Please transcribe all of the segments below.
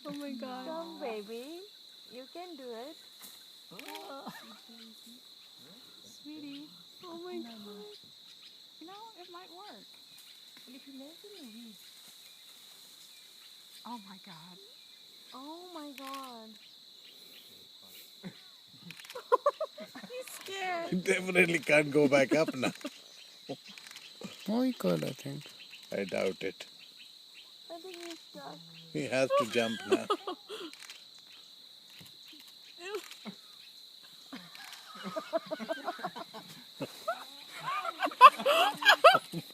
Oh my god. Come, baby. You can do it. Sweetie. Oh my god. You know, it might work. But if you let it in, oh my god. Oh my god. He's scared. You definitely can't go back up now. Oh, he could, I think. I doubt it. I think he's stuck. He has to jump now.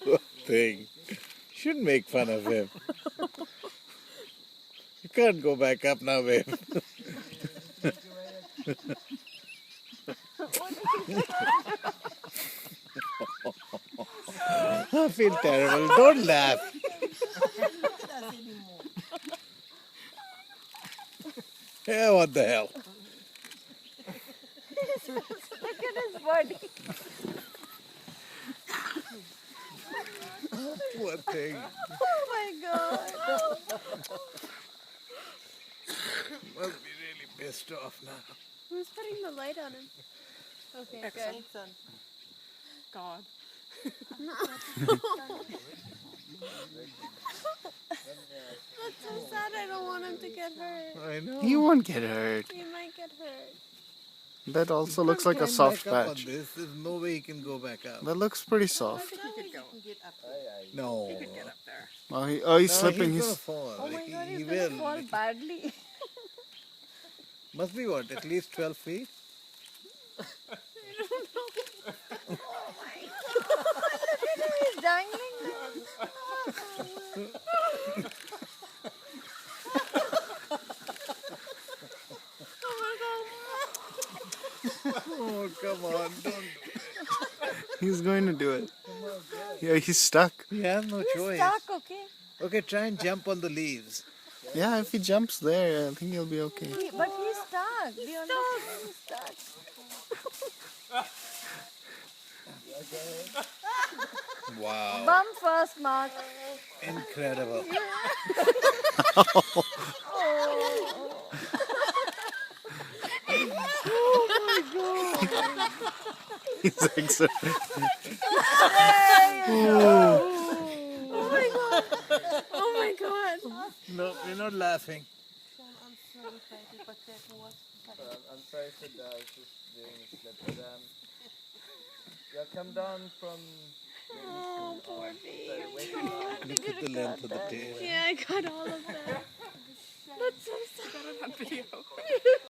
Poor thing. Shouldn't make fun of him. You can't go back up now, babe. I feel terrible. Don't laugh. Yeah, what the hell? Look at his body. Poor thing. Oh my god. Must be really pissed off now. Who's putting the light on him? Okay, Excellent. good. God. That's so sad. I don't want him to get hurt. I know. He won't get hurt. He might get hurt. That also looks like a Climb soft back up on patch. this. There's no way he can go back up. That looks pretty soft. You could go. Get up. No. You could get up there. Oh, he's No, slipping. He's gonna He's fall. Oh my god, he he's will. gonna fall badly. Must be what? At least 12 feet? He's dangling there. Oh, come on. Don't. he's going to do it. Yeah, he's stuck. He has no choice. Stuck, okay? Okay, try and jump on the leaves. Yeah, if he jumps there, I think he'll be okay. But he's stuck. Do you understand? He's stuck. Wow. Bum first, Mark. Incredible. He's excited. Oh my god. Oh my god. No, we're not laughing. I'm sorry for that. I was just doing a slip. But, yeah, come down from. Oh, poor baby. Look at the length of the tail. Yeah, I got all of that. That's so sad. On video.